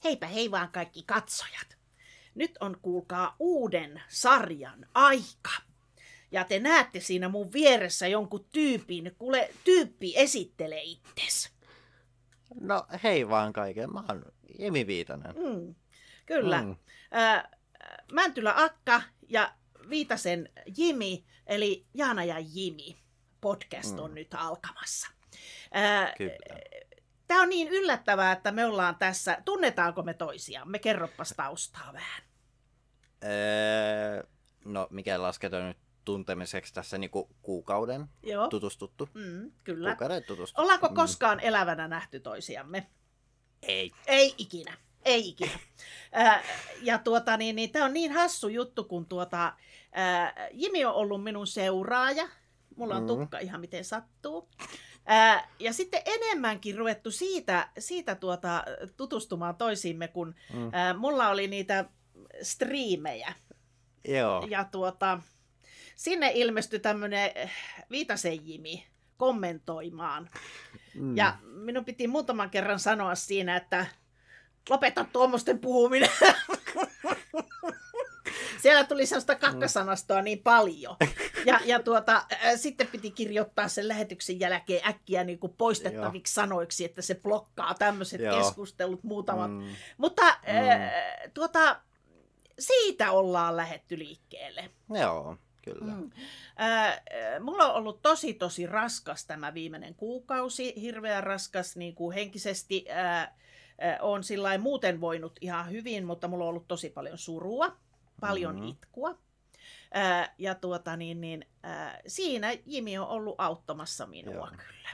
Heipä hei vaan kaikki katsojat. Nyt on kuulkaa uuden sarjan aika. Ja te näette siinä mun vieressä jonkun tyypin. Kuule, tyyppi esittelee itses. No hei vaan kaiken, mä oon Jimi Viitanen. Kyllä. Mäntylä Akka ja Viitasen Jimi, eli Jaana ja Jimi podcast on nyt alkamassa. Kyllä. Tämä on niin yllättävää, että me ollaan tässä. Tunnetaanko me toisiamme? Kerroppas taustaa vähän. No, mikä lasketaan nyt tuntemiseksi tässä niinku kuukauden tutustuttu? Kyllä. Kuukauden tutustuttu. Ollaanko koskaan elävänä nähty toisiamme? Ei. Ei ikinä. Ei ikinä. Ja tämä on niin hassu juttu, kun Jimi on ollut minun seuraaja. Mulla on tukka ihan miten sattuu. Ja sitten enemmänkin ruvettu siitä tutustumaan toisiimme, kun mulla oli niitä striimejä. Joo. Ja sinne ilmestyi tämmöinen Viitasen Jimi kommentoimaan. Ja minun piti muutaman kerran sanoa siinä, että lopeta tuommoisten puhuminen. Siellä tuli sellaista kakkasanastoa niin paljon. Ja sitten piti kirjoittaa sen lähetyksen jälkeen äkkiä niin kuin poistettaviksi sanoiksi, että se blokkaa tämmöiset keskustelut muutamat. Mutta siitä ollaan lähdetty liikkeelle. Joo, kyllä. Mulla on ollut tosi raskas tämä viimeinen kuukausi. Hirveän raskas niin kuin henkisesti. Olen sillain muuten voinut ihan hyvin, mutta mulla on ollut tosi paljon surua. Paljon itkua. Ja siinä Jimi on ollut auttamassa minua kyllä.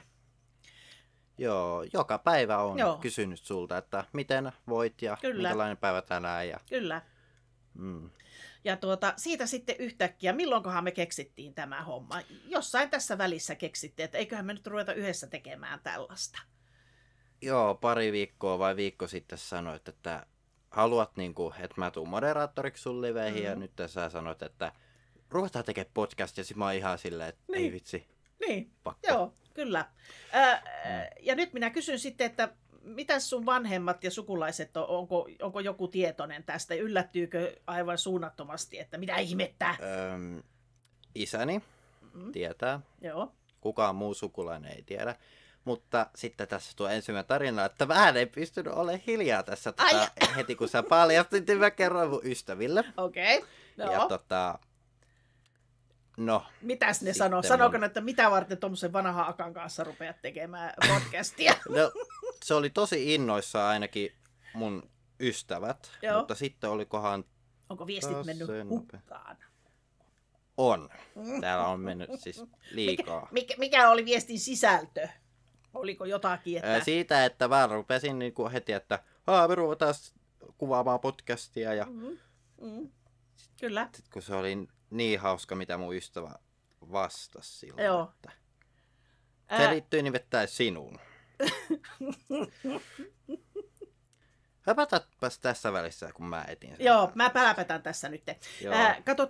Joo, joka päivä on kysynyt sulta, että miten voit ja minkälainen päivä tänään. Ja... Kyllä. Ja siitä sitten yhtäkkiä, milloinkohan me keksittiin tämä homma? Jossain tässä välissä keksittiin, että eiköhän me nyt ruveta yhdessä tekemään tällaista. Joo, pari viikkoa vai viikko sitten sanoit, että haluat, että mä tuun moderaattoriksi sun liveihin, ja nyt sä sanoit, että ruvetaan tekemään podcastia, ja sit mä oon ihan silleen, että ei vitsi, pakko. Joo, kyllä. Ja nyt minä kysyn sitten, että mitäs sun vanhemmat ja sukulaiset on, onko joku tietoinen tästä, yllättyykö aivan suunnattomasti, että mitä ihmettää? Isäni tietää, kukaan muu sukulainen ei tiedä. Mutta sitten tässä tuo ensimmäinen tarina, että vähän ei pystynyt olemaan hiljaa tässä heti, kun sä paljastit, niin mä kerroin mun ystäville. Okei, Ja no. Mitäs ne sanoo? Sanooko ne, että mitä varten tuommoisen vanhan Akan kanssa rupeat tekemään podcastia? No, se oli tosi innoissa ainakin mun ystävät, mutta sitten olikohan... Onko viestit mennyt hukkaan? On. Täällä on mennyt siis liikaa. Mikä oli viestin sisältö? Oliko jotakin, että... Siitä, että mä rupesin heti, että me ruvetaan kuvaamaan podcastia. Ja... Kyllä. Sitten kun se oli niin hauska, mitä mun ystävä vastasi silloin. Joo. Että... Se liittyy nimittäin sinuun. Höpätäpäs tässä välissä, kun mä etin sen. Joo, mä päläpätän tässä nyt. Kato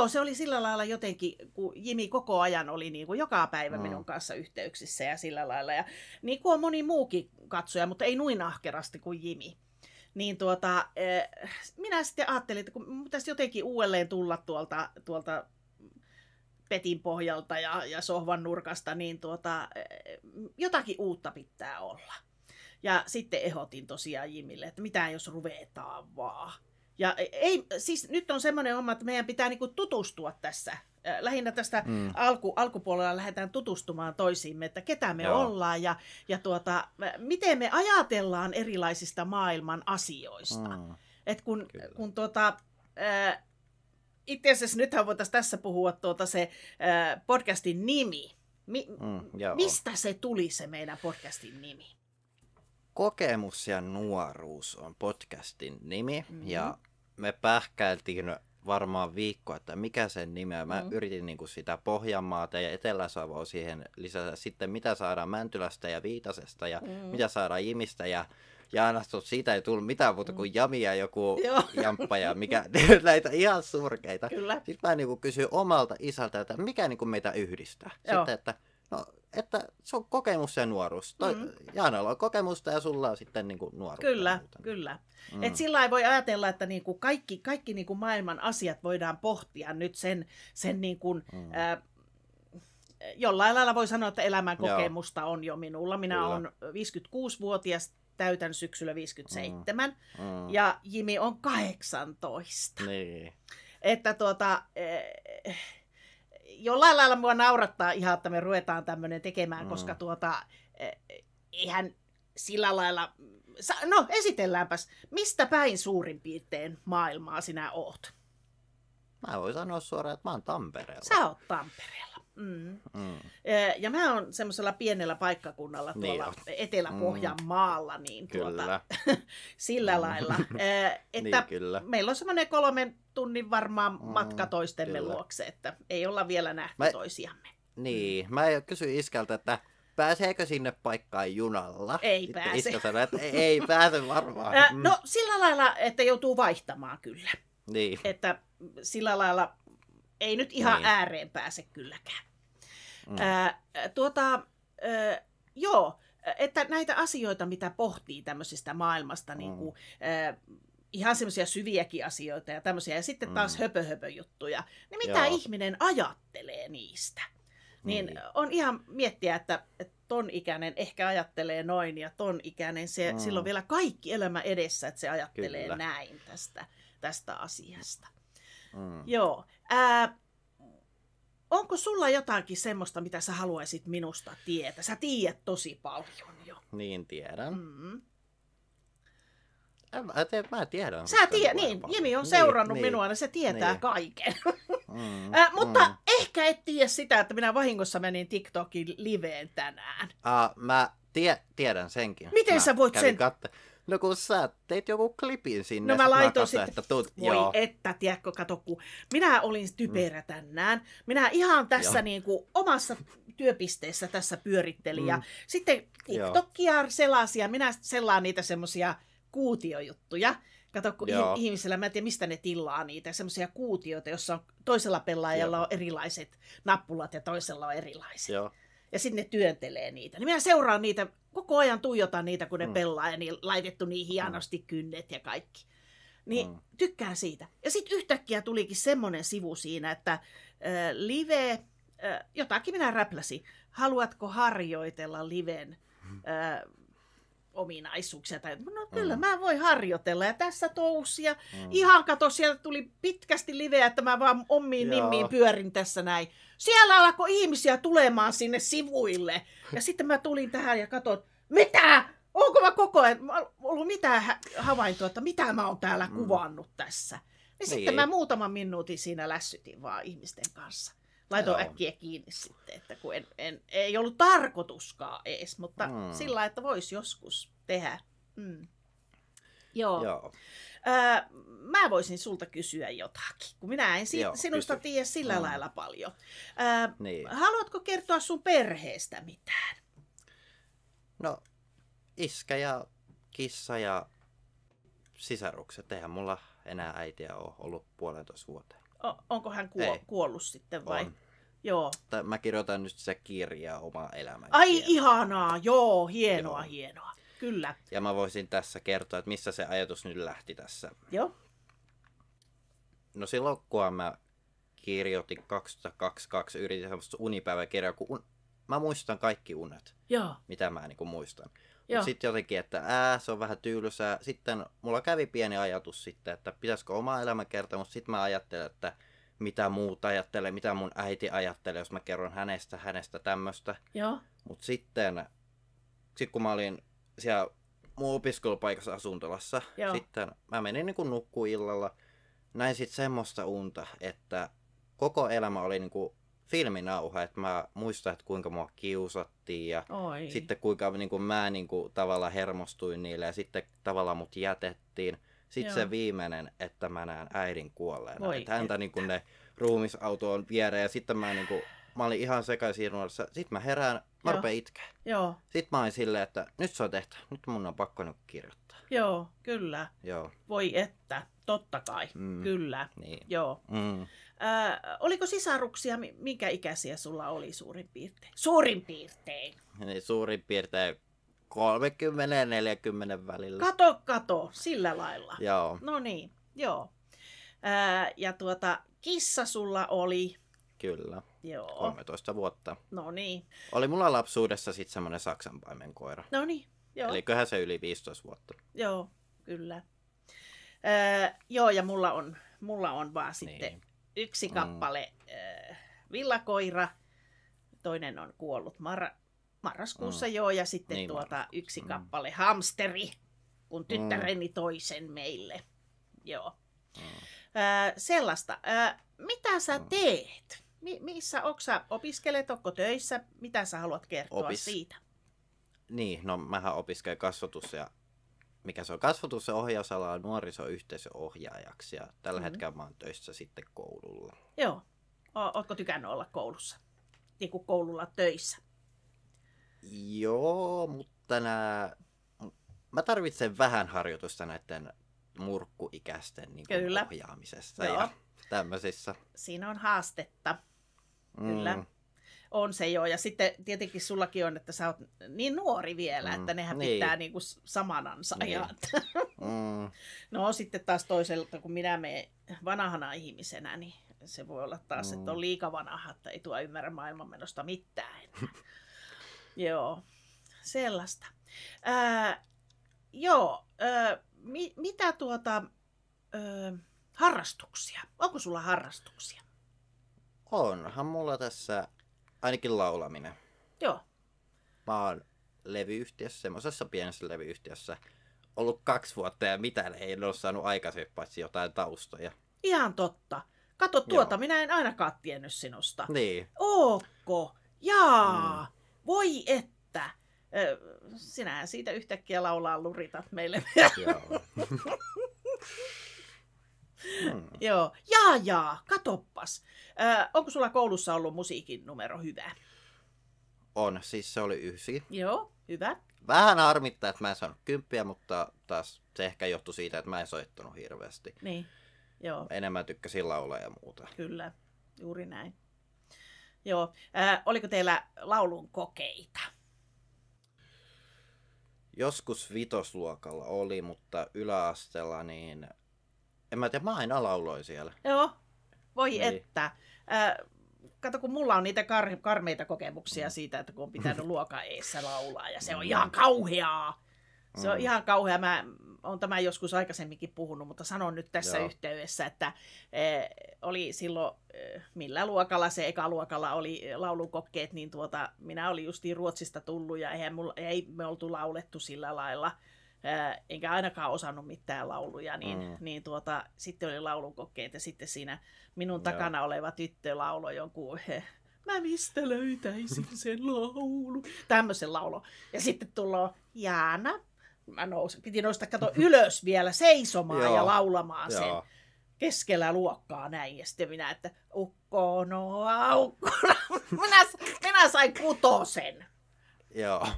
se oli sillä lailla jotenkin, kun Jimi koko ajan oli niin kuin joka päivä minun kanssa yhteyksissä ja sillä lailla. Ja niin kuin on moni muukin katsoja, mutta ei noin ahkerasti kuin Jimi. Niin minä sitten ajattelin, että kun pitäisi jotenkin uudelleen tulla tuolta petin pohjalta ja sohvan nurkasta, niin jotakin uutta pitää olla. Ja sitten ehdotin tosiaan Jimille, että mitä jos ruvetaan vaan. Ja siis nyt on semmoinen homma, että meidän pitää niinku tutustua tässä. Lähinnä tästä alkupuolella lähdetään tutustumaan toisiimme, että ketä me ollaan ja miten me ajatellaan erilaisista maailman asioista. Et kun itse asiassa nythän voitaisiin tässä puhua se podcastin nimi. Mistä se tuli se meidän podcastin nimi? Kokemus ja nuoruus on podcastin nimi, ja me pähkäiltiin varmaan viikkoa, että mikä sen nimi on. Mä yritin sitä Pohjanmaata ja Etelä-Savoa siihen lisätä. Sitten mitä saadaan Mäntylästä ja Viitasesta ja mitä saadaan Jimistä ja Jaanasta. Siitä ei tullut mitään muuta kuin Jami ja joku jamppa ja mikä, näitä ihan surkeita. Kyllä. Sitten mä kysyin omalta isältä, että mikä meitä yhdistää. Sitten, että No, että se on kokemus ja nuoruus. Jaanalla on kokemusta ja sulla on sitten niin kuin nuoruutta. Kyllä, kyllä. Et sillä lailla voi ajatella, että niin kuin kaikki niin kuin maailman asiat voidaan pohtia nyt sen niin kuin, jollain lailla voi sanoa, että elämän kokemusta on jo minulla. Minä olen 56-vuotias, täytän syksyllä 57, ja Jimi on 18. Niin. Että jollain lailla mua naurattaa ihan, että me ruvetaan tämmöinen tekemään, koska eihän sillä lailla... No, esitelläänpäs. Mistä päin suurin piirtein maailmaa sinä oot? Mä voin sanoa suoraan, että mä oon Tampereella. Sä oot Tampereella. Ja mä oon semmoisella pienellä paikkakunnalla tuolla Etelä-Pohjanmaalla, niin sillä lailla, että niin, meillä on semmoinen 3 tunnin varmaan matka toistemme luokse, että ei olla vielä nähty toisiamme. Niin, mä kysyin iskältä, että pääseekö sinne paikkaan junalla? Ei sitten pääse. Iskä sanoi, että ei pääse varmaan. No sillä lailla, että joutuu vaihtamaan kyllä. Niin. Että sillä lailla ei nyt ihan ääreen pääse kylläkään. Joo, että näitä asioita, mitä pohtii tämmöisestä maailmasta, niin kuin, ihan semmoisia syviäkin asioita ja tämmöisiä, ja sitten taas höpö-höpö-juttuja, niin mitä ihminen ajattelee niistä? Niin on ihan miettiä, että ton ikäinen ehkä ajattelee noin, ja ton ikäinen sillä on vielä kaikki elämä edessä, että se ajattelee näin tästä asiasta. Joo. Onko sulla jotakin semmoista, mitä sä haluaisit minusta tietää? Sä tiedät tosi paljon jo. Niin, tiedän. Mä tiedän. Sä tiedät, niin. Jimi on seurannut minua, niin se tietää kaiken. Mutta ehkä et tiedä sitä, että minä vahingossa menin TikTokin liveen tänään. Mä tiedän senkin. Miten sä voit sen... No kun sä teit joku klipin sinne. No mä laitoin sitten, että tiedätkö, kato, kun minä olin typerä tänään. Minä ihan tässä niin kuin omassa työpisteessä tässä pyörittelin. Ja sitten TikTokia selasin ja minä selaan niitä semmosia kuutiojuttuja. Kato, kun ihmisillä, mä en tiedä mistä ne tilaa niitä, semmoisia kuutioita, jossa on toisella pelaajalla on erilaiset nappulat ja toisella on erilaiset. Joo. Ja sitten ne työntelee niitä. Niin minä seuraan niitä, koko ajan tuijotan niitä, kun ne pelaa ja niin laitettu niin hienosti kynnet ja kaikki. Niin tykkään siitä. Ja sitten yhtäkkiä tulikin semmoinen sivu siinä, että live, jotakin minä räpläsin. Haluatko harjoitella liven ominaisuuksia? No kyllä, mä voin harjoitella. Ja tässä touhussa ja ihan kato, sieltä tuli pitkästi liveä, että mä vaan omiin nimiin pyörin tässä näin. Siellä alkoi ihmisiä tulemaan sinne sivuille. Ja sitten mä tulin tähän ja katsoin, mitä? Onko mä koko ajan ollut mitään havaintoa, että mitä mä oon täällä kuvannut tässä? Ja sitten mä muutaman minuutin siinä lässytin vaan ihmisten kanssa. Laitoin äkkiä kiinni sitten, että kun ei ollut tarkoituskaan ees, mutta sillä että voisi joskus tehdä. Joo. Mä voisin sulta kysyä jotakin, kun minä en sinusta tiedä sillä lailla paljon. Haluatko kertoa sun perheestä mitään? No, iskä ja kissa ja sisarukset. Eihän mulla enää äitiä ole ollut 1,5 vuoteen. Onko hän kuollut sitten vai? On. Joo. Mä kirjoitan nyt se kirjaa omaa elämää. Ai ihanaa, joo, hienoa. Kyllä. Ja mä voisin tässä kertoa, että missä se ajatus nyt lähti tässä. Joo. No silloin kun mä kirjoitin 2022, yritin semmoista unipäiväkirjaa, kun mä muistan kaikki unet, mitä mä niin kuin muistan. Mutta sitten jotenkin, että se on vähän tyylysää. Sitten mulla kävi pieni ajatus sitten, että pitäisikö oma elämä kertoa, mutta sitten mä ajattelin, että mitä muut ajattelee, mitä mun äiti ajattelee, jos mä kerron hänestä tämmöistä. Mutta sitten kun mä olin siellä mun opiskelupaikassa asuntolassa, sitten mä menin niin kuin nukkuun illalla, näin sitten semmoista unta, että koko elämä oli niin kuin filminauha, että mä muistan, että kuinka mua kiusattiin ja sitten kuinka niin kuin mä niin kuin tavallaan hermostuin niille ja sitten tavallaan mut jätettiin. Sitten se viimeinen, että mä näen äidin kuolleena. Että häntä niin kuin ne ruumisauto on viereen ja sitten mä niin kuin mä olin ihan sekaisin nuorissa. Sitten mä herään, mä rupean itkeä. Joo. Sitten mä olin silleen, että nyt se on tehty. Nyt mun on pakko nyt kirjoittaa. Joo, kyllä. Joo. Voi että, totta kai, kyllä. Niin. Joo. Oliko sisaruksia, minkä ikäisiä sulla oli suurin piirtein? Suurin piirtein. Niin, suurin piirtein 30-40 välillä. Kato, sillä lailla. Joo. No niin, joo. Ja kissa sulla oli? Kyllä. Joo. 13 vuotta. No niin. Oli mulla lapsuudessa sitten semmoinen saksanpaimenkoira. No niin, joo. Eli köhän se yli 15 vuotta. Joo, kyllä. Joo, ja mulla on vaan sitten yksi kappale villakoira. Toinen on kuollut marraskuussa joo, ja sitten niin yksi kappale hamsteri, kun tyttäreni toi sen meille. Joo. Sellaista. Mitä sä teet? Missä opiskelet, onko töissä? Mitä sä haluat kertoa siitä? Niin, no mähän opiskelen kasvatus ja mikä se on? Kasvatus- ja ohjausala nuorisoyhteisöohjaajaksi ja tällä hetkellä mä oon töissä sitten koululla. Joo. Ootko tykännyt olla koulussa? Niin kuin koululla töissä? Joo, mutta mä tarvitsen vähän harjoitusta näiden murkkuikäisten niin ohjaamisessa ja tämmöisissä. Siinä on haastetta. Kyllä. On se joo. Ja sitten tietenkin sullakin on, että sä oot niin nuori vielä, että nehän pitää niinku samanansa. Niin. No sitten taas toiselta, kun minä menen vanhana ihmisenä, niin se voi olla taas, että on liika vanha, että ei tuo ymmärrä maailmanmenosta mitään. Joo, sellaista. Mitä harrastuksia? Onko sulla harrastuksia? Onhan mulla tässä ainakin laulaminen. Joo. Mä oon levyyhtiössä, semmoisessa pienessä levyyhtiössä ollut 2 vuotta ja mitään ei ole saanut aikaisemmin, paitsi jotain taustoja. Ihan totta. Kato tuota, minä en ainakaan tiennyt sinusta. Niin. Ootko? Jaa. Voi että. Sinähän siitä yhtäkkiä laulaa luritat meille. Joo. Joo. Jaa, katoppas. Onko sulla koulussa ollut musiikin numero hyvä? On, siis se oli 9. Joo, hyvä. Vähän harmittaa, että mä en saanut 10, mutta taas se ehkä johtui siitä, että mä en soittanut hirveästi. Niin, joo. Enemmän tykkäsin laulaa ja muuta. Kyllä, juuri näin. Joo. Oliko teillä laulun kokeita? Joskus 5. oli, mutta yläasteella niin... En mä tiedä, mä aina lauloin siellä. Joo, voi niin. että. Kato, kun mulla on niitä karmeita kokemuksia siitä, että kun on pitänyt luokan eessä laulaa, ja se on ihan kauheaa. Se on ihan kauhea. Mä oon tämän joskus aikaisemminkin puhunut, mutta sanon nyt tässä yhteydessä, että oli silloin, millä luokalla se ekaluokalla oli laulukokkeet, niin minä olin justiin Ruotsista tullut, ja ei me oltu laulettu sillä lailla. Enkä ainakaan osannut mitään lauluja, niin sitten oli laulukokkeet ja sitten siinä minun takana oleva tyttö lauloi jonkun, mä mistä löytäisin sen laulu, tämmöisen laulu. Ja sitten tullaan Jaana, piti nousta ylös vielä seisomaan ja laulamaan sen keskellä luokkaa näin. Ja sitten minä, että ukkonoa. Minä sain 6. Joo.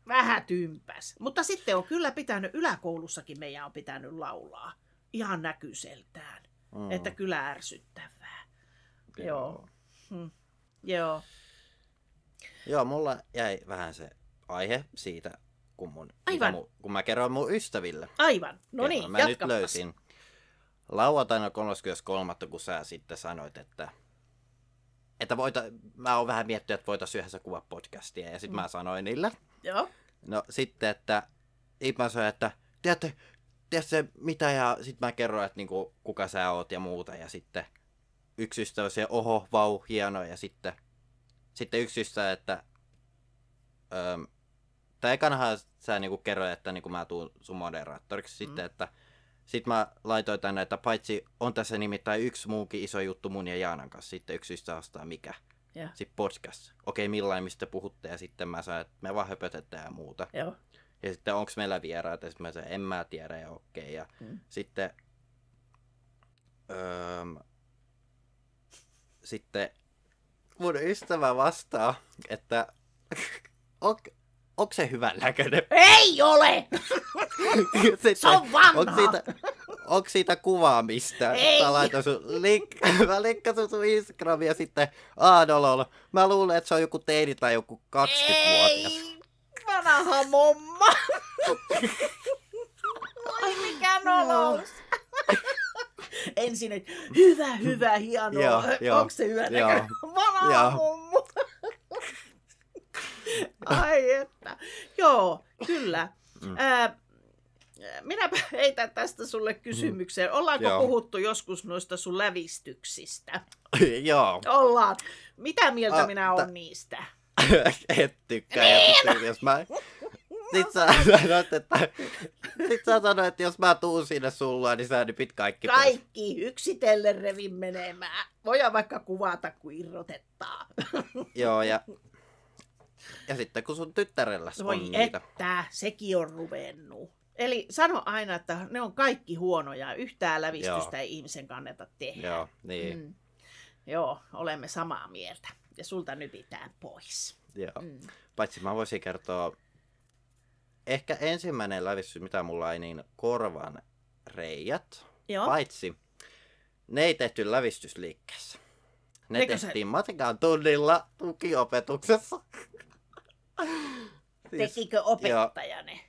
Vähän tympäs. Mutta sitten on kyllä pitänyt, yläkoulussakin meidän on pitänyt laulaa. Ihan näkyiseltään. Että kyllä ärsyttävää. Joo. Joo. Joo, mulla jäi vähän se aihe siitä, kun mä kerroin mun ystäville. Aivan. No niin, mä nyt löysin lauantaina 33. kun sä sitten sanoit, että mä oon vähän miettinyt, että voitaisiin yhdessä kuvaa podcastia. Ja sitten mä sanoin niille. Joo. No sitten, että mä sanoin, että tiedätkö mitä, ja sitten mä kerroin, että niinku, kuka sä oot ja muuta, ja sitten yksi ystävä se, oho, vau, hieno, ja sitten yksi ystävä, että tai ekanahan sä niinku kerroit, että niinku mä tuun sun moderaattoriksi, sitten, että sitten mä laitoin tänne, että paitsi on tässä nimittäin yksi muukin iso juttu mun ja Jaanan kanssa, sitten yksi ystävä vastaa mikä. Yeah. Sitten podcast. Okei, millain mistä puhutte, ja sitten mä sanoin, että me vaan höpötetään ja muuta. Joo. Ja sitten onko meillä vieraita, ja sitten mä sanoin, en mä tiedä, ja okei. Ja sitten mun ystävä vastaa, että onko se hyvän näköinen? Ei ole! Se on vanha! Onko siitä kuvaamista? Ei! Mä linkkasin sun Instagramia sitten lol. Mä luulen, että se on joku teini tai joku 20-vuotias. Ei! Vanha momma! Oi mikä nolous! Ensin, että hyvä, hienoa. Onko se hyvä näköinen? Vanha mommo! Ai että. Joo, kyllä. Minäpä heitän tästä sulle kysymykseen. Ollaanko puhuttu joskus noista sun lävistyksistä? Joo. Ollaan. Mitä mieltä minä olen niistä? Et tykkää. Niin! Sitten sä sanoit, että jos mä tuun sinne sulla, niin sä nypit kaikki pois. Kaikki yksitellen revin menemään. Voidaan vaikka kuvata, kun irrotettaa. Joo, ja sitten kun sun tyttärellä on niitä. Että, sekin on ruvennut. Eli sano aina, että ne on kaikki huonoja. Yhtään lävistystä ei ihmisen kannata tehdä. Joo, niin. Joo, olemme samaa mieltä. Ja sulta nypitään pois. Joo. Paitsi mä voisin kertoa, ehkä ensimmäinen lävistys, mitä mulla ei, niin korvan reijät. Joo. Paitsi ne ei tehty lävistysliikkeessä. Ne tehtiin matikan tunnilla tukiopetuksessa. Tekikö opettaja ne?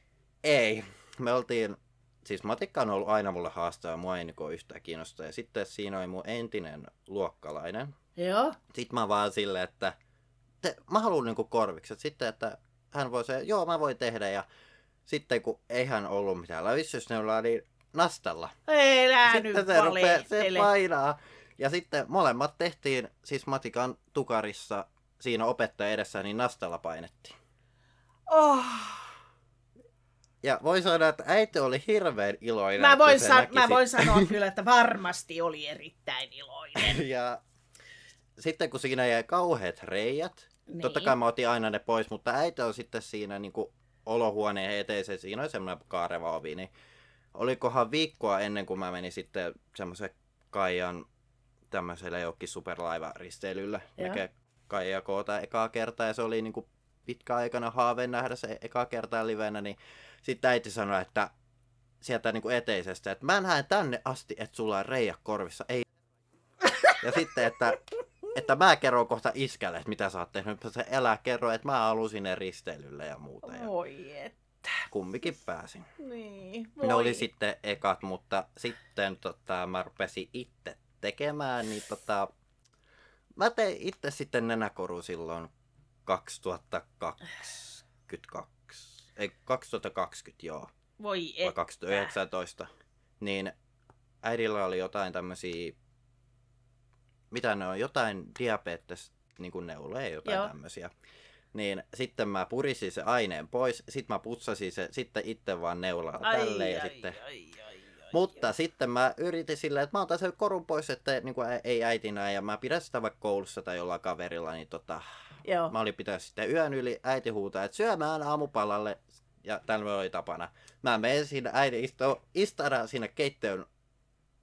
Ei. Me oltiin, siis matikka on ollut aina mulle haastava ja mua ei yhtään kiinnostaa. Ja sitten siinä oli mun entinen luokkalainen. Joo. Sitten mä vaan silleen, että mä haluan korvikset. Sitten, että hän voi se, joo mä voin tehdä. Ja sitten kun eihän ollut mitään lävistysneulaa, niin nastalla. Ei nyt se painaa. Ja sitten molemmat tehtiin, siis matikan tukarissa siinä opettaja edessä, niin nastalla painettiin. Oh. Ja voi sanoa, että äiti oli hirveän iloinen. Mä voin sanoa kyllä, että varmasti oli erittäin iloinen. Ja sitten kun siinä jäi kauheat reijät, niin. Totta kai mä otin aina ne pois, mutta äiti on sitten siinä niin kuin olohuoneen eteiseen, siinä oli semmoinen kaareva ovi, niin olikohan viikkoa ennen kuin mä menin sitten semmoisen Kaijan tämmöiselle jokin superlaivaristeilylle. Kaija koota ekaa kertaa ja se oli niin kuin pitkä aikana haave nähdä se ekaa kertaa livenä, niin sitten äiti sanoi, että sieltä niin kuin eteisestä, että mä näen tänne asti, että sulla on reijä korvissa. Ei. Ja sitten, että mä kerron kohta iskälle, että mitä sä oot tehnyt. Se kerro, että mä haluan sinne risteilylle ja muuta. Voi että. Kumminkin pääsin. Niin, ne oli sitten ekat, mutta sitten mä rupesin itse tekemään, niin mä tein itse sitten nenäkoru silloin 2020 joo. Voi että. 2019. Niin äidillä oli jotain tämmösiä, mitä ne on, jotain diabetes, niin kuin neuloja, jotain tämmösiä. Niin sitten mä purisin se aineen pois, sitten mä putsasin se, sitten itse vaan neulaa tälleen ja sitten. Mutta sitten mä yritin silleen, että mä otan sen korun pois, että niin kuin ei äiti näe ja mä pidän sitä vaikka koulussa tai jollain kaverilla, niin mä olin pitänyt sitten yön yli, äiti huutaa, että syömään aamupalalle ja tällä oli tapana. Mä menen siinä, äiti istara siinä keittiön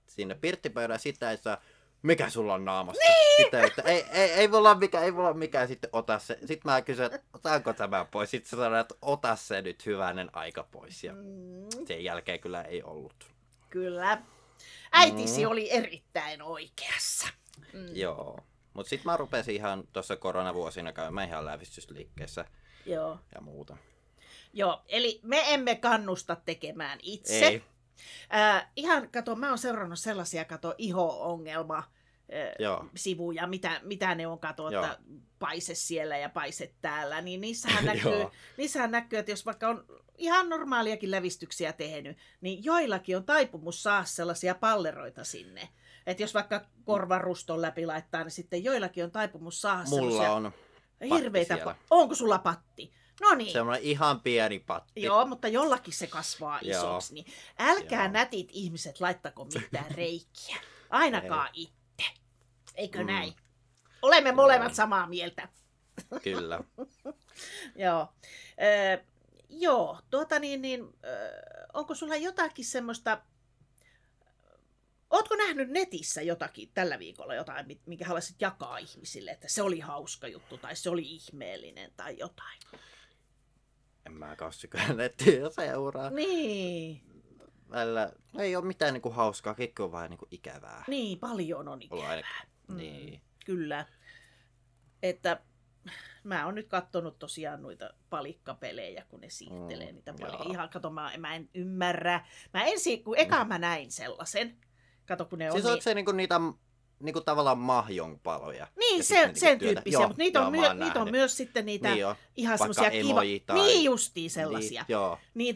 sinne pirttipöydän, sitten äiti saa, mikä sulla on naamassa? Niin! Sitten, että ei mulla ole mikään, sitten ota se. Sitten mä kysyn, että otanko tämä pois? Sitten se sanoi, että ota se nyt hyvänen aika pois. Ja sen jälkeen kyllä ei ollut. Kyllä. Äitisi oli erittäin oikeassa. Joo. Mutta sitten mä rupesin ihan tuossa koronavuosina käymään ihan lävistysliikkeessä ja muuta. Joo, eli me emme kannusta tekemään itse. Ei. Ihan, kato, mä oon seurannut sellaisia, iho-ongelma sivuja, mitä ne on, että paise siellä ja paise täällä, niin niissähän näkyy, että jos vaikka on ihan normaaliakin lävistyksiä tehnyt, niin joillakin on taipumus saa sellaisia palleroita sinne. Että jos vaikka korvaruston läpi laittaa, niin sitten joillakin on taipumus saada mulla on hirveitä. Onko sulla patti? No niin. Semmoinen ihan pieni patti. Joo, mutta jollakin se kasvaa isoksi. Niin älkää nätit ihmiset laittako mitään reikiä. Ainakaan itse. Eikö näin? Olemme molemmat samaa mieltä. Kyllä. Joo. Onko sulla jotakin semmoista, Ootko nähnyt netissä jotakin tällä viikolla, jotain, minkä haluaisit jakaa ihmisille, että se oli hauska juttu tai se oli ihmeellinen tai jotain? En mä kyllä nettiä seuraa. Niin. Välillä ei ole mitään niinku hauskaa, kaikki on vaan niinku ikävää. Niin, paljon on ikävää. Niin. Kyllä. Että mä oon nyt kattonut tosiaan noita palikkapelejä, kun ne siirtelee niitä palikkaa. Ihan kato, mä en ymmärrä. Kun mä näin sellaisen. Kato, kun ne siis on onko se niinku niitä niinku tavallaan mahjonpaloja? Niin, sen tyyppisiä, mutta niitä on myös sitten niitä niin ihan semmoisia kiva... Tai... Niin justiin sellaisia. Niin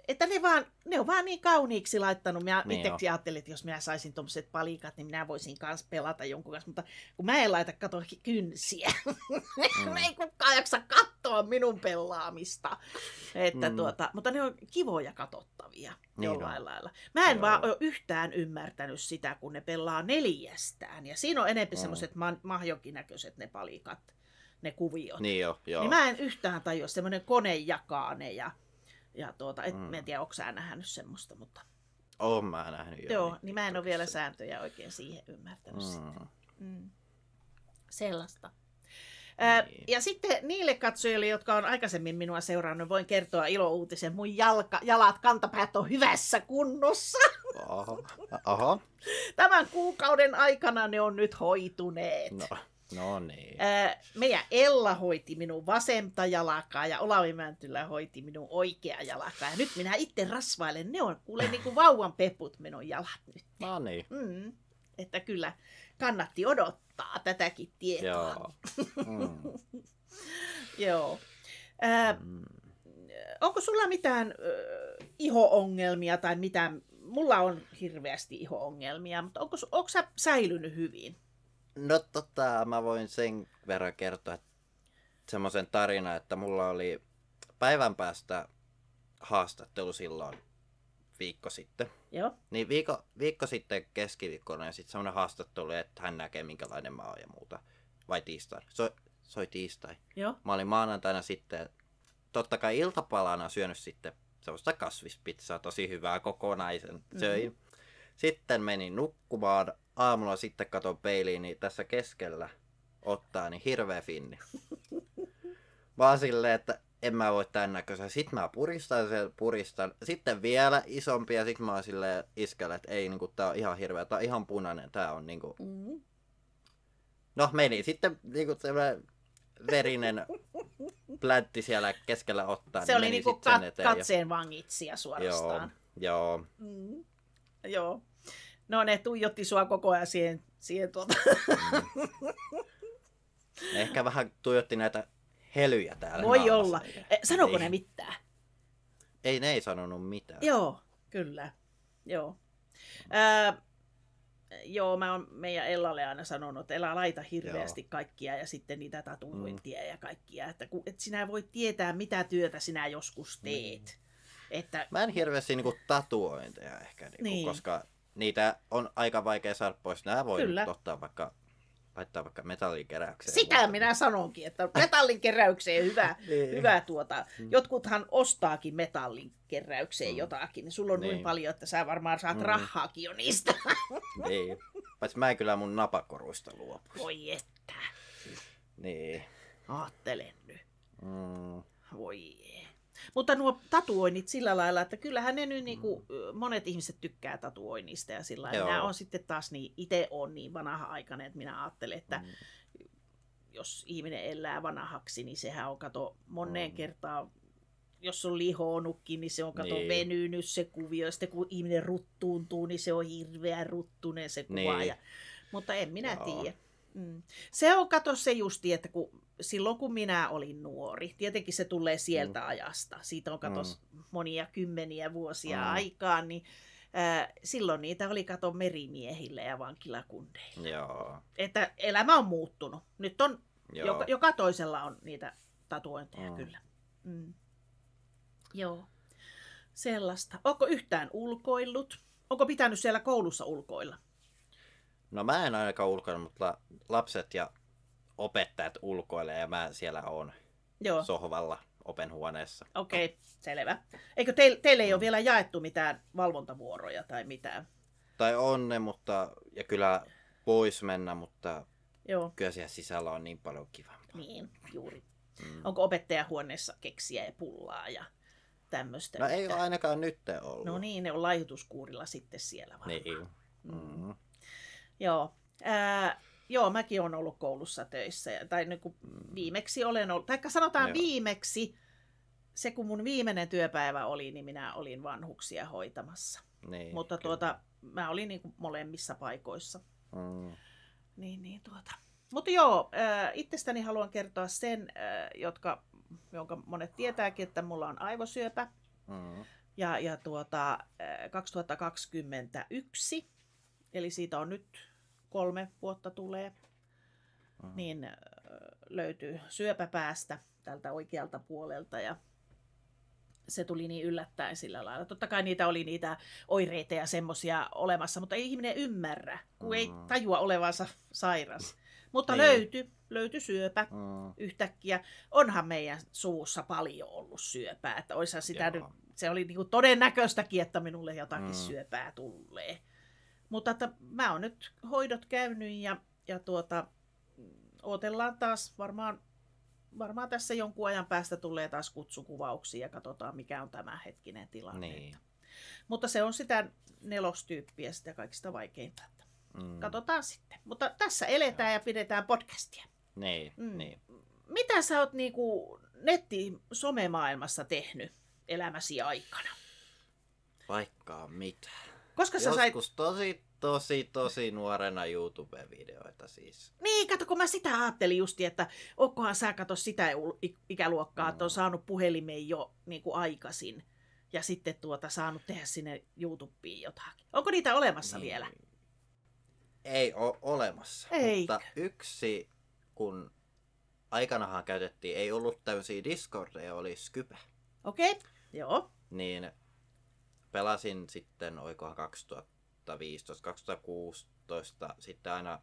että ne on vaan niin kauniiksi laittanut. Mä itseksi ajattelin, että jos minä saisin tuommoiset palikat, niin minä voisin kanssa pelata jonkun kanssa. Mutta kun mä en laita katoa kynsiä, ei kukaan jaksa katsoa minun pelaamista. Että mutta ne on kivoja katsottavia jollain lailla. Mä en vaan ole yhtään ymmärtänyt sitä, kun ne pelaa 4. Ja siinä on enemmän semmoiset mahjonkinäköiset ne palikat, ne kuviot. Niin mä en yhtään tajua, semmoinen kone jakaa ne ja en tiedä, onko sä nähnyt semmoista, mutta... Oon mä nähnyt jo. Joo, niin mä en ole vielä sääntöjä oikein siihen ymmärtänyt sitten. Sellaista. Niin. Ja sitten niille katsojille, jotka on aikaisemmin minua seurannut, voin kertoa ilouutisen. Mun jalat, kantapäät on hyvässä kunnossa. Aha. Tämän kuukauden aikana ne on nyt hoituneet. No niin. Meidän Ella hoiti minun vasenta jalkaa ja Olavi Mäntylä hoiti minun oikea jalkaa. Ja nyt minä itse rasvailen. Ne on kuule niin kuin vauvan peput minun jalat nyt. No niin. Että kyllä kannatti odottaa tätäkin tietoa. Joo. Joo. Onko sulla mitään iho-ongelmia tai mitään? Mulla on hirveästi iho-ongelmia, mutta onko sä säilynyt hyvin? No mä voin sen verran kertoa semmoisen tarinan, että mulla oli päivän päästä haastattelu silloin viikko sitten. Joo. Niin viikko sitten keskiviikkona ja sitten semmoinen haastattelu, että hän näkee minkälainen mä oon ja muuta. Vai tiistaina? Soi tiistai. Joo. Mä olin maanantaina sitten, totta kai iltapalana syönyt sitten semmoista kasvispizzaa, tosi hyvää kokonaisen söin. Sitten menin nukkumaan. Aamulla sitten katon peiliin, niin tässä keskellä ottaa niin hirveä finni. Vaan silleen, että en mä voi tämän näköisen. Sitten mä puristan. Sitten vielä isompi ja sitten mä oon silleen iskellä, että ei, niinku, tää on ihan hirveä. Tää on ihan punainen. Tää on niinku... No meni sitten niinku semmoinen verinen pläntti siellä keskellä ottaa. Se niin oli niinku katseen vangitsia suorastaan. Joo. Joo. No ne tuijotti sua koko ajan siihen Ehkä vähän tuijotti näitä helyjä täällä. Voi olla. Sanoko ne mitään? Ei, ne ei sanonut mitään. Joo, kyllä. Joo. Mä oon meidän Ellalle aina sanonut, että Ella laita hirveästi kaikkia ja sitten niitä tatuointia ja kaikkia. Että sinä voit tietää, mitä työtä sinä joskus teet. Että... Mä en hirveästi niinku tatuointeja ehkä, koska niitä on aika vaikea saada pois. Nää voi nyt ottaa laittaa vaikka metallinkeräykseen. Sitä minä sanonkin, että metallinkeräykseen hyvä Jotkuthan ostaakin metallinkeräykseen jotakin, niin sulla on niin paljon, että sä varmaan saat rahaakin jo niistä. Niin. Paitsi mä en kyllä mun napakoruista luopuisi. Voi että. Niin. Aattelen nyt. Voi. Mutta nuo tatuoinnit sillä lailla, että kyllähän ne nyt monet ihmiset tykkää tatuoinnista ja sillä lailla. Minä on sitten taas itse on niin vanha-aikainen, että minä ajattelen, että jos ihminen elää vanhaksi, niin sehän on moneen kertaan, jos on lihoonutkin, niin se on venynyt se kuvio. Sitten kun ihminen ruttuuntuu, niin se on hirveän ruttunen se kuva. Niin. Mutta en minä tiedä. Se on se justi, että silloin kun minä olin nuori, tietenkin se tulee sieltä ajasta, siitä on monia kymmeniä vuosia aikaan, niin silloin niitä oli merimiehille ja vankilakundeille. Joo. Että elämä on muuttunut. Nyt on, joka toisella on niitä tatuointeja kyllä. Joo, sellaista. Onko yhtään ulkoillut? Onko pitänyt siellä koulussa ulkoilla? No mä en ainakaan ulkoilla, mutta lapset ja opettajat ulkoilee ja mä siellä oon sohvalla openhuoneessa. Okei, selvä. Eikö teille ei ole vielä jaettu mitään valvontavuoroja tai mitään? Tai on ne, mutta, ja kyllä pois mennä, mutta Joo. kyllä siellä sisällä on niin paljon kivampaa. Niin, juuri. Onko opettajahuoneessa keksiä ja pullaa ja tämmöistä? No ei ole ainakaan nyt ollut. No niin, ne on laihutuskuurilla sitten siellä varmaan. Niin. Joo. Joo, mäkin olen ollut koulussa töissä. Tai niin kuin viimeksi olen ollut, taikka sanotaan viimeksi, se kun mun viimeinen työpäivä oli, niin minä olin vanhuksia hoitamassa. Niin, mutta mä olin niin kuin molemmissa paikoissa. Mutta joo, itsestäni haluan kertoa sen, jonka monet tietääkin, että mulla on aivosyöpä. Ja 2021, eli siitä on nyt 3 vuotta tulee, niin löytyy syöpäpäästä tältä oikealta puolelta ja se tuli niin yllättäen sillä lailla. Totta kai niitä oli niitä oireita ja semmoisia olemassa, mutta ei ihminen ymmärrä, kun ei tajua olevansa sairas. Mutta löytyi syöpä yhtäkkiä. Onhan meidän suvussa paljon ollut syöpää, että olisihan sitä nyt, se oli niinku todennäköistäkin, että minulle jotakin syöpää tulee. Mutta että mä oon nyt hoidot käynyt ja odotellaan taas varmaan tässä jonkun ajan päästä tulee taas kutsukuvauksia ja katsotaan mikä on tämä hetkinen tilanne. Niin. Mutta se on sitä 4. tyyppiä, sitä kaikista vaikeinta. Katsotaan sitten. Mutta tässä eletään ja pidetään podcastia. Niin. Mitä sä oot niinku somemaailmassa tehnyt elämäsi aikana? Vaikka mitä. Koska sä joskus tosi nuorena YouTube-videoita siis. Niin, kato, kun mä sitä ajattelin justi, että onkohan sä kato sitä ikäluokkaa, että on saanut puhelimen jo niin kuin aikaisin ja sitten saanut tehdä sinne YouTubeen jotakin. Onko niitä olemassa vielä? Ei ole olemassa. Eikö? Mutta yksi, kun aikanahan käytettiin, ei ollut täysiä Discordeja, oli Skype. Okei, joo. Niin pelasin sitten, oikohan 2015-2016, sitten aina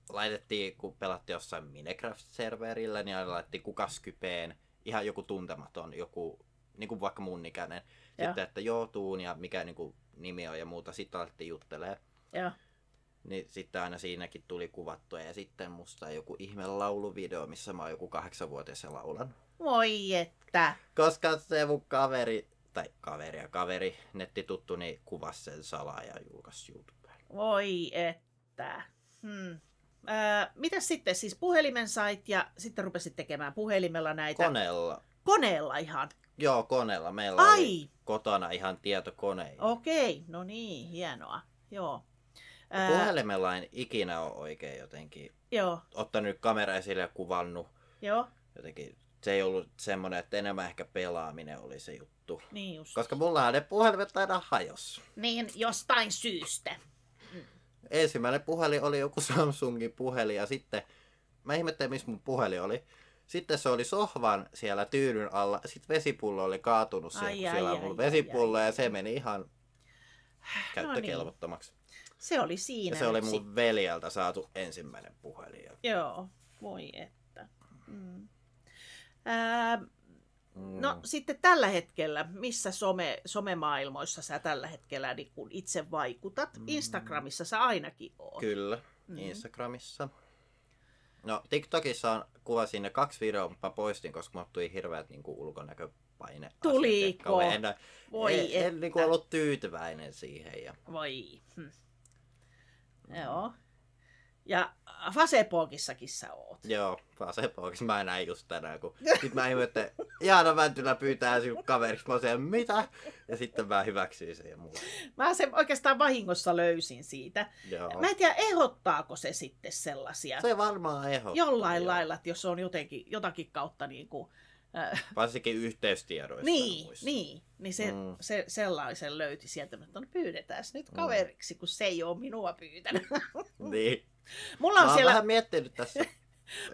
laitettiin, kun pelattiin jossain Minecraft-serverillä, niin aina laitettiin kuka Skypeen, ihan joku tuntematon, joku, niin kuin vaikka mun ikäinen. Sitten, että tuun ja mikä niin kuin nimi on ja muuta, sitten alettiin juttelemaan. Joo. Niin sitten aina siinäkin tuli kuvattua ja sitten musta joku ihme lauluvideo, missä mä oon joku 8-vuotias ja laulan. Voi että. Koska se mun kaveri, nettituttu, niin kuvasi sen salaa ja julkaisi YouTubeen. Voi että. Mitäs sitten? Siis puhelimen sait ja sitten rupesit tekemään puhelimella näitä? Koneella. Koneella ihan? Joo, koneella. Meillä oli kotona ihan tietokone. Okei, no niin, hienoa. Joo. Puhelimella en ikinä ole oikein jotenkin ottanut kamera esille ja kuvannut. Joo. Jotenkin se ei ollut semmoinen, että enemmän ehkä pelaaminen oli se juttu. Niin just. Koska mullahan ne puhelimet aina hajosi. Niin, jostain syystä. Ensimmäinen puhelin oli joku Samsungin puhelin ja sitten mä ihmettelin, missä mun puhelin oli. Sitten se oli sohvan siellä tyynyn alla. Sitten vesipullo oli kaatunut siellä mun vesipullo ja se meni ihan käyttökelvottomaksi. Se oli siinä. Ja se oli mun veljeltä saatu ensimmäinen puhelin. Joo, voi että. No sitten tällä hetkellä, missä somemaailmoissa sä tällä hetkellä niin kun itse vaikutat? Instagramissa sä ainakin oot. Kyllä, Instagramissa. No TikTokissa on kuvasin ne 2 videoa, mutta mä poistin, koska mulle tuli hirveät niin ulkonaköpaine. Tuliko? En niin ollut tyytyväinen siihen. Ja... Voi. Joo. Ja Facebookissakin sä oot. Joo, Facebookissa mä näin just tänään, kun sit mä ihmettelin, että Jaana Mäntylä pyytää sinun kaveriksi. Mä sanoin, mitä? Ja sitten mä hyväksyin sen ja muuta. Mä sen oikeastaan vahingossa löysin siitä. Joo. Mä en tiedä, ehdottaako se sitten sellaisia. Se varmaan ehdottaa. Jollain lailla, että jos on jotakin kautta niin kuin... Varsinkin yhteystiedoissa. Niin se sellaisen löyti sieltä, että no pyydetään nyt kaveriksi, kun se ei ole minua pyytänyt. Niin. Mulla on mä oon siellä... vähän miettinyt tässä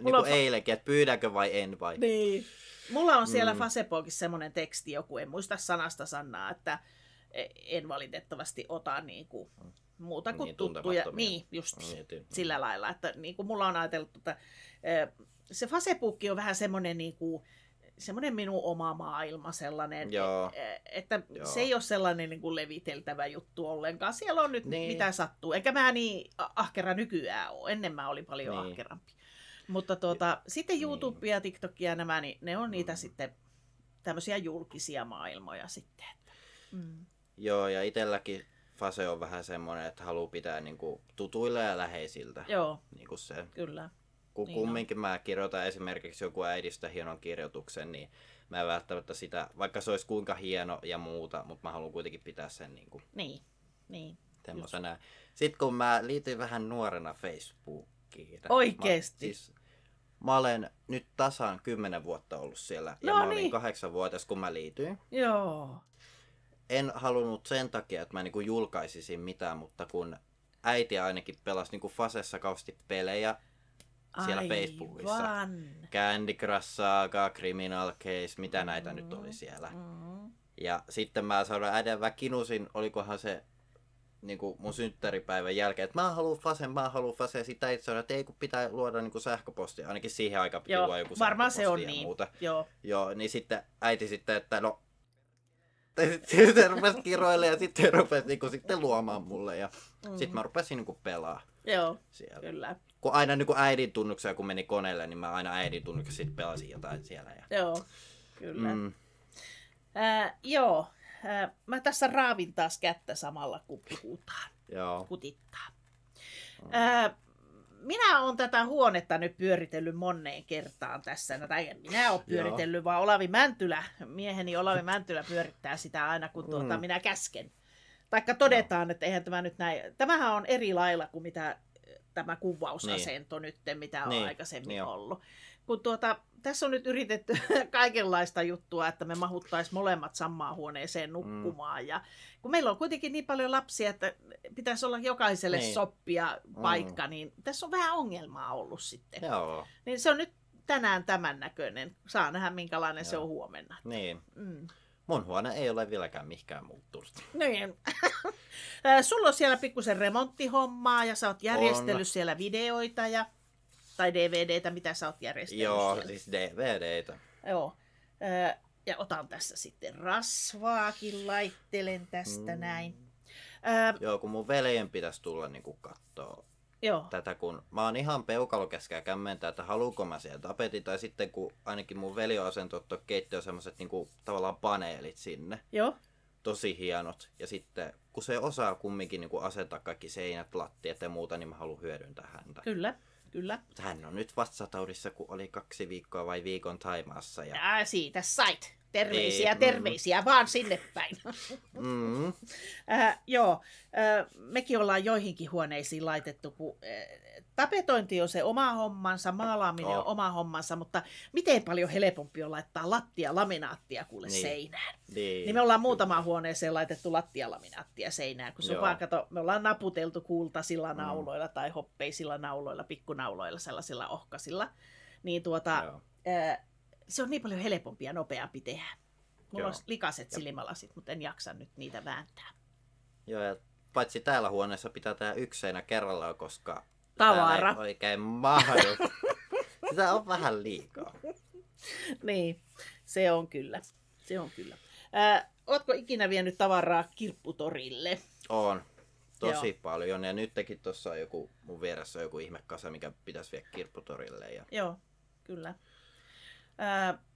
niin kuin eilenkin, että pyydänkö vai en vai. Niin. Mulla on siellä Facebookissa semmoinen teksti, joku en muista sanasta sanaa, että en valitettavasti ota niin kuin muuta kuin niin, tuttuja. Niin, just sillä lailla, että niin kuin mulla on ajatellut, että se Facebook on vähän semmoinen niin kuin semmoinen minun oma maailma sellainen, että Joo. se ei ole sellainen niin kuin leviteltävä juttu ollenkaan. Siellä on nyt mitä sattuu. Eikä mä niin ahkera nykyään ole. Ennen mä olin paljon ahkerampi. Mutta sitten YouTube ja TikTok ja nämä, niin ne on niitä sitten tämmöisiä julkisia maailmoja sitten. Joo, ja itselläkin fase on vähän semmoinen, että haluaa pitää niinku tutuilla ja läheisiltä. Joo, niinku se. Kyllä. Kumminkin mä kirjoitan esimerkiksi joku äidistä hienon kirjoituksen, niin mä en välttämättä sitä, vaikka se olisi kuinka hieno ja muuta, mutta mä haluan kuitenkin pitää sen niinku Niin. Tämmöisenä. Sitten kun mä liityin vähän nuorena Facebookiin. Oikeesti? Mä olen nyt tasan 10 vuotta ollut siellä ja mä olin 8-vuotias, kun mä liityin. Joo. En halunnut sen takia, että mä niinku julkaisisin mitään, mutta kun äiti ainakin pelasi niinku Fasessa kausti pelejä siellä Facebookissa. Candy Crush Saga, Criminal Case, mitä näitä nyt oli siellä. Ja sitten mä sanoin äidin, mä kinusin, olikohan se niinku mun synttäripäivän jälkeen, että mä haluun Fasen, ja sitten äiti sanoi, että ei kun pitää luoda niinku sähköpostia, ainakin siihen aikaan piti luoda joku varmaan se on ja niin. muuta. Joo, niin sitten äiti sitten, että no, sitten rupesi kiroille ja sitten rupesi niinku sitten luomaan mulle ja sitten mä rupesin niinku pelaa. Joo, siellä. Kyllä. Kun aina niinku äidin tunnuksia, kun meni koneelle, niin mä aina äidin tunnuksia sitten pelasin jotain siellä. Joo, kyllä. Joo. Mä tässä raavin taas kättä samalla, kun puhutaan. Joo. Kutittaa. Minä olen tätä huonetta nyt pyöritellyt moneen kertaan tässä. Tai minä olen pyöritellyt, vaan mieheni Olavi Mäntylä pyörittää sitä aina, kun minä käsken. Taikka todetaan, että eihän tämä nyt näin. Tämähän on eri lailla kuin mitä tämä kuvausasento nyt, mitä on aikaisemmin ollut. Kun tässä on nyt yritetty kaikenlaista juttua, että me mahuttaisiin molemmat samaan huoneeseen nukkumaan. Ja kun meillä on kuitenkin niin paljon lapsia, että pitäisi olla jokaiselle soppia paikka, niin tässä on vähän ongelmaa ollut sitten. Joo. Niin se on nyt tänään tämän näköinen. Saa nähdä, minkälainen se on huomenna. Niin. Mun huone ei ole vieläkään mihinkään muuttunut. Niin. Sulla on siellä pikkusen remonttihommaa ja sä oot järjestellyt siellä videoita tai DVDtä, mitä sä oot järjestellyt Joo, siellä. siis DVDtä. Joo. Ja otan tässä sitten rasvaakin, laittelen tästä näin. Joo, kun mun veljen pitäisi tulla niinku kattoo tätä, kun mä oon ihan peukalo keskellä kämmentä, että haluuko mä siellä tapetin, tai sitten kun ainakin mun veli on asentoittu keittiöön semmoset niinku tavallaan paneelit sinne. Joo. Tosi hienot. Ja sitten kun se osaa kumminkin niinku asentaa kaikki seinät, lattiat ja muuta, niin mä haluan hyödyntää häntä. Kyllä. Hän on nyt vatsataudissa, kun oli 2 viikkoa vai viikon Thaimaassa. Ja siitä sait. Terveisiä vaan sinne päin. Mekin ollaan joihinkin huoneisiin laitettu, kun tapetointi on se oma hommansa, maalaaminen on oma hommansa, mutta miten paljon helpompi on laittaa lattialaminaattia kuule seinään. Niin me ollaan muutamaan huoneeseen laitettu lattialaminaattia seinään, kun se on vaan, kato, me ollaan naputeltu kultaisilla nauloilla tai hoppeisilla nauloilla, pikkunauloilla, sellaisilla ohkasilla. Niin se on niin paljon helpompi ja nopeampi tehdä. Mulla on likaiset silmälasit, mutta en jaksa nyt niitä vääntää. Joo, ja paitsi täällä huoneessa pitää tehdä yksi seinä kerrallaan, koska tavara ei oikein mahdu. Sitä on vähän liikaa. Niin, se on kyllä. Ootko ikinä vienyt tavaraa kirpputorille? On. Tosi paljon. Ja nytkin tuossa on mun vieressä on joku ihmekasa, mikä pitäisi viedä kirpputorille. Joo, kyllä.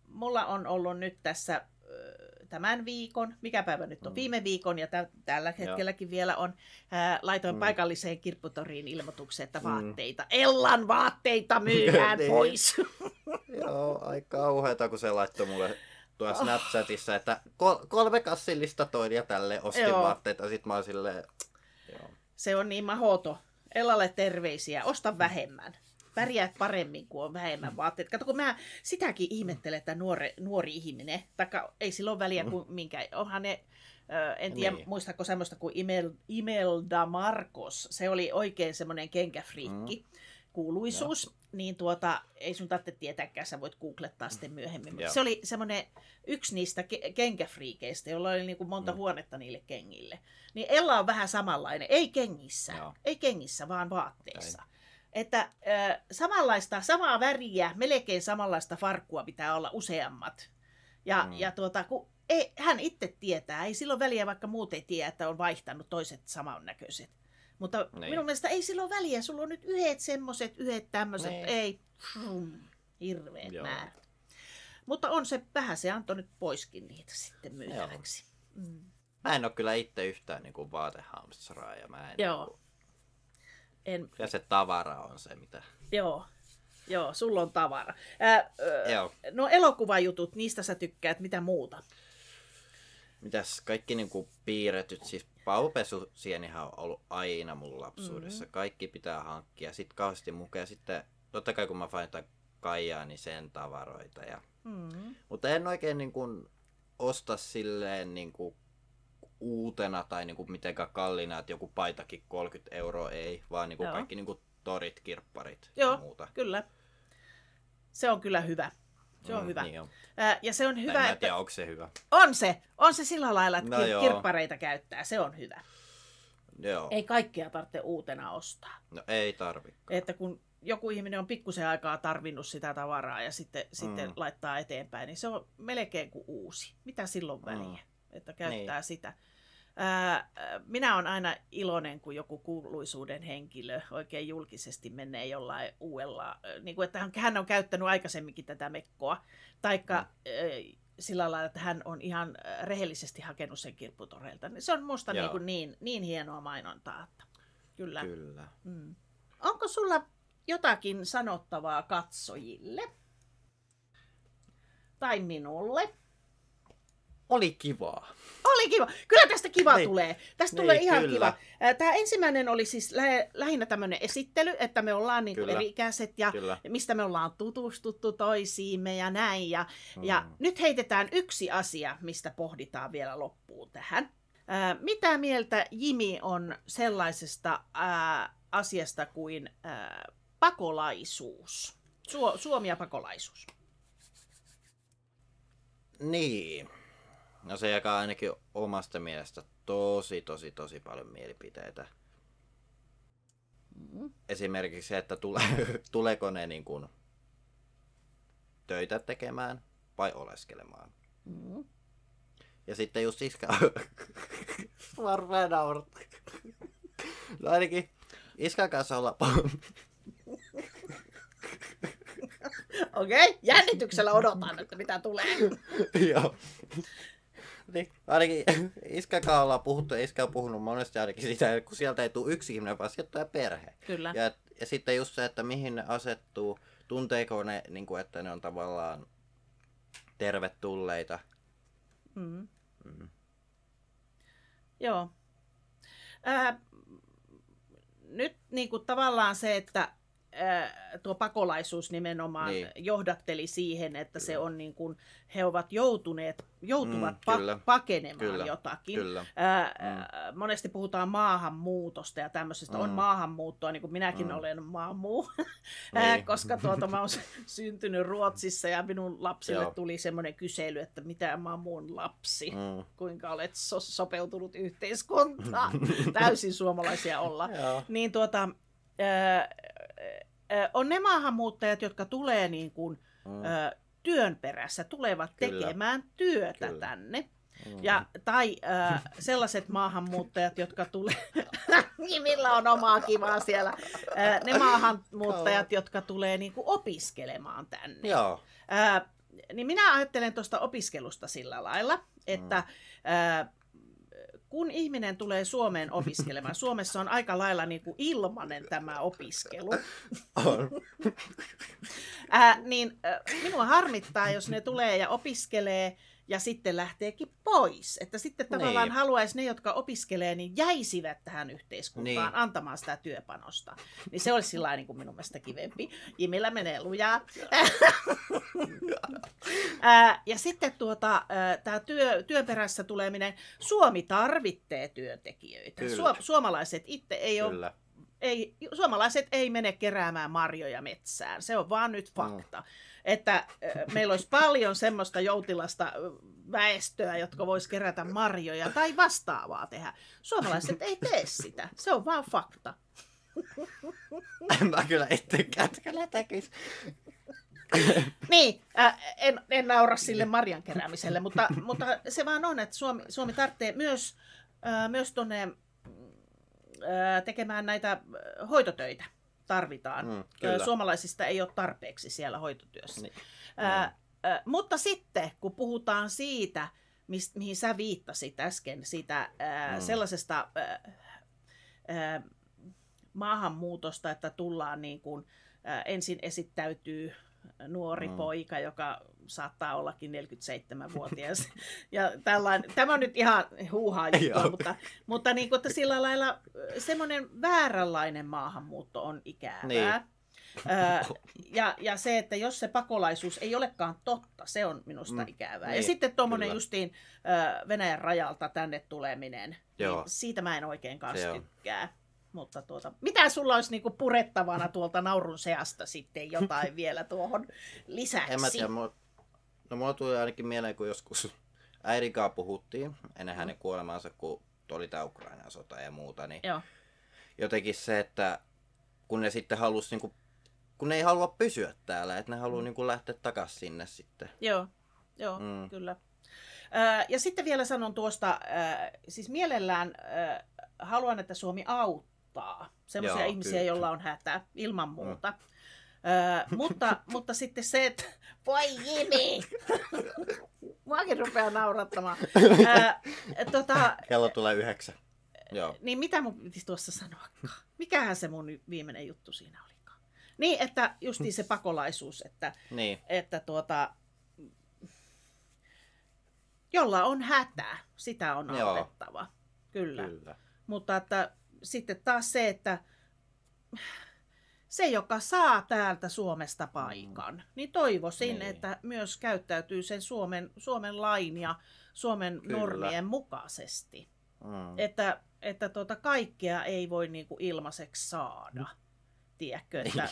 Mulla on ollut nyt tässä tämän viikon, mikä päivä nyt on, viime viikon ja tällä hetkelläkin vielä on, laitoin paikalliseen kirpputoriin ilmoituksen, että vaatteita, Ellan vaatteita myydään pois. Joo, aika kauheata, kun se laittoi mulle tuossa Snapchatissa, että 3 kassillista toin ja tälle ostin vaatteita, sit mä oon silleen, Se on niin mahoto. Ellalle terveisiä, osta vähemmän. Pärjäät paremmin, kun on vähemmän vaatteita. Kato, kun mä sitäkin ihmettelen, että nuori ihminen, taikka ei sillä ole väliä kuin minkä, onhan ne, en tiedä muistako semmoista kuin Imelda Marcos, se oli oikein semmoinen kenkäfriikki, kuuluisuus, niin ei sun tarvitse tietääkään, sä voit googlettaa sitten myöhemmin, mutta se oli semmoinen yksi niistä kenkäfriikeistä, jolla oli niin kuin monta huonetta niille kengille. Niin Ella on vähän samanlainen, ei kengissä, vaan vaatteissa. että samaa väriä, melkein samanlaista farkkua pitää olla useammat. Ja kun hän itse tietää, ei silloin väliä, vaikka muut ei tiedä, että on vaihtanut toiset samannäköiset. Mutta minun mielestä ei silloin väliä, sulla on nyt yhdet semmoiset, yhdet tämmöiset, ei, hirveät määrät. Mutta on se vähän, se antoi nyt poiskin niitä sitten myytäväksi. Mä en ole kyllä itse yhtään niin vaatehamstraa ja mä en... Joo. Ja se tavara on se, mitä... Joo, sulla on tavara. No elokuvajutut, niistä sä tykkäät, mitä muuta? Mitäs kaikki niinku piirretyt, siis paupesusienihan on ollut aina mun lapsuudessa. Kaikki pitää hankkia. Sitten kauheasti mukaan. Sitten totta kai kun mä fanitan Kaijaa, niin sen tavaroita. Mutta en oikein niinku osta silleen niinku uutena tai niinku mitenkään kalliina, että joku paitakin 30 € ei, vaan niinku kaikki niinku torit, kirpparit ja muuta. Kyllä. Se on kyllä hyvä. Se on hyvä. Niin on. Ja se on hyvä, en mä tiedä, onko se hyvä. On se sillä lailla, että kirppareita käyttää. Se on hyvä. Joo. Ei kaikkea tarvitse uutena ostaa. No ei tarvitse. Että kun joku ihminen on pikkusen aikaa tarvinnut sitä tavaraa ja sitten laittaa eteenpäin, niin se on melkein kuin uusi. Mitä silloin väliä, että käyttää sitä. Minä olen aina iloinen, kun joku kuuluisuuden henkilö oikein julkisesti menee jollain uudella, niin kuin, että hän on käyttänyt aikaisemminkin tätä mekkoa, taikka sillä lailla, että hän on ihan rehellisesti hakenut sen kirpputoreilta. Se on musta niin hienoa mainontaa. Kyllä. Onko sulla jotakin sanottavaa katsojille? Tai minulle? Oli kivaa. Oli kiva. Kyllä tästä kiva tulee. Tästä tulee ihan kiva. Tämä ensimmäinen oli siis lähinnä tämmöinen esittely, että me ollaan niin kuin eri-ikäiset ja mistä me ollaan tutustuttu toisiimme ja näin. Ja nyt heitetään yksi asia, mistä pohditaan vielä loppuun tähän. Mitä mieltä Jimi on sellaisesta asiasta kuin pakolaisuus? Suomi ja pakolaisuus. Niin. No se jakaa ainakin omasta mielestä tosi paljon mielipiteitä. Esimerkiksi se, että tuleeko ne niin kuin töitä tekemään vai oleskelemaan. Ja sitten just iskä... Varmaan naurattaa. No ainakin iskän kanssa olla... Okei, jännityksellä odotan, että mitä tulee. Joo. Niin, ainakin iskän kanssa ollaan puhuttu, ja iskä on puhunut monesti ainakin sitä, että kun sieltä ei tule yksi ihminen, vaan sieltä tulee perhe. Kyllä. Ja sitten just se, että mihin ne asettuu, tunteeko ne, niin kuin, että ne on tavallaan tervetulleita. Joo. Nyt niin kuin tavallaan se, että tuo pakolaisuus nimenomaan johdatteli siihen, että se on niin kuin, he ovat joutuvat pakenemaan jotakin. Monesti puhutaan maahanmuutosta ja tämmöisestä. On maahanmuuttoa, niin kuin minäkin olen maamuu, koska mä olen syntynyt Ruotsissa ja minun lapsille tuli semmoinen kysely, että mitä maamuun lapsi, kuinka olet sopeutunut yhteiskuntaan. Täysin suomalaisia olla. Niin on ne maahanmuuttajat, jotka tulee niin kuin, työn perässä, tulevat tekemään työtä tänne. Tai sellaiset maahanmuuttajat, jotka tulee, millä on omaa kivaa siellä, ne maahanmuuttajat, jotka tulee niin kuin opiskelemaan tänne. Niin minä ajattelen tuosta opiskelusta sillä lailla, että kun ihminen tulee Suomeen opiskelemaan, Suomessa on aika lailla niin kuin ilmainen tämä opiskelu, niin minua harmittaa, jos ne tulee ja opiskelee ja sitten lähteekin pois. Että sitten tavallaan haluaisi ne, jotka opiskelee, niin jäisivät tähän yhteiskuntaan antamaan sitä työpanosta. Niin se olisi sillä niin kuin minun mielestä kivempi. Jimillä menee lujaa. Ja sitten tämä työn perässä tuleminen. Suomi tarvitsee työntekijöitä. Suomalaiset itse ei ole... Suomalaiset ei mene keräämään marjoja metsään. Se on vaan nyt fakta. Että meillä olisi paljon semmoista joutilasta väestöä, jotka vois kerätä marjoja tai vastaavaa tehdä. Suomalaiset ei tee sitä. Se on vaan fakta. En mä kyllä itsekään tekisi. Niin, en naura sille marjan keräämiselle, mutta se vaan on, että Suomi tarvitsee myös tuonne tekemään näitä hoitotöitä. Tarvitaan. Suomalaisista ei ole tarpeeksi siellä hoitotyössä. Niin. Mutta sitten, kun puhutaan siitä, mihin sä viittasit äsken, siitä sellaisesta maahanmuutosta, että tullaan niin kuin, ensin esittäytyy nuori poika, joka saattaa ollakin 47-vuotias. Ja tämä on nyt ihan huuhaa juttua, mutta niin kuin, että sillä lailla semmoinen vääränlainen maahanmuutto on ikävää. Niin. Ja se, että jos se pakolaisuus ei olekaan totta, se on minusta ikävää. Niin, ja sitten tuommoinen justiin Venäjän rajalta tänne tuleminen, niin siitä mä en oikein kanssa tykkää. Mutta mitä sulla olisi niinku purettavana tuolta naurun seasta sitten jotain vielä tuohon lisäksi? En mä tiedä, mulla tuli ainakin mieleen, kun joskus äidin kanssa puhuttiin ennen hänen kuolemaansa, kun oli tämä Ukrainan sota ja muuta, niin jotenkin se, että kun ne sitten halusi, niinku, kun ne ei halua pysyä täällä, että ne haluaa niinku lähteä takaisin sinne sitten. Joo, kyllä. Ja sitten vielä sanon tuosta, siis mielellään haluan, että Suomi auttaa sellaisia ihmisiä, joilla on hätä, ilman muuta. Mutta sitten se, että voi Jimi! Muakin rupeaa naurattamaan. Kello tulee 9. Joo. Niin mitä mun piti tuossa sanoakaan? Mikähän se mun viimeinen juttu siinä olikaan? Niin, että justiin se pakolaisuus, että jolla on hätä, sitä on autettava. Kyllä. Mutta että sitten taas se, että se, joka saa täältä Suomesta paikan, niin toivoisin, että myös käyttäytyy sen Suomen lain ja Suomen normien mukaisesti. Että kaikkea ei voi niinku ilmaiseksi saada. Tiedätkö, että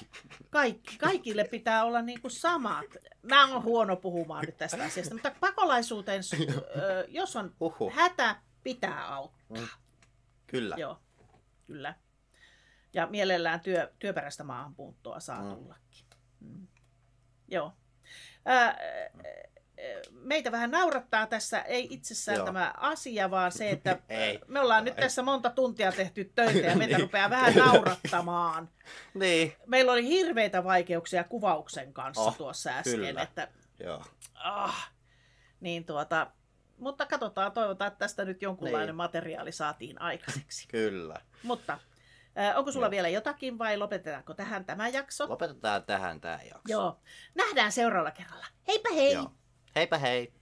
kaikille pitää olla niinku samat. Mä oon huono puhumaan nyt tästä asiasta, mutta pakolaisuuteen, jos on hätä, pitää auttaa. Kyllä. Joo, kyllä. Ja mielellään työperäistä maahanmuuttoa saa tullakin. Joo. Meitä vähän naurattaa tässä, ei itsessään tämä asia, vaan se, että me ollaan nyt tässä monta tuntia tehty töitä ja meitä rupeaa vähän naurattamaan. Niin. Meillä oli hirveitä vaikeuksia kuvauksen kanssa tuossa äsken. Kyllä. Että, joo. Niin mutta katsotaan, toivotaan, että tästä nyt jonkunlainen materiaali saatiin aikaiseksi. Kyllä. Mutta onko sulla vielä jotakin vai lopetetaanko tähän tämä jakso? Lopetetaan tähän tämä jakso. Joo. Nähdään seuraavalla kerralla. Heipä hei! Joo. Heipä hei!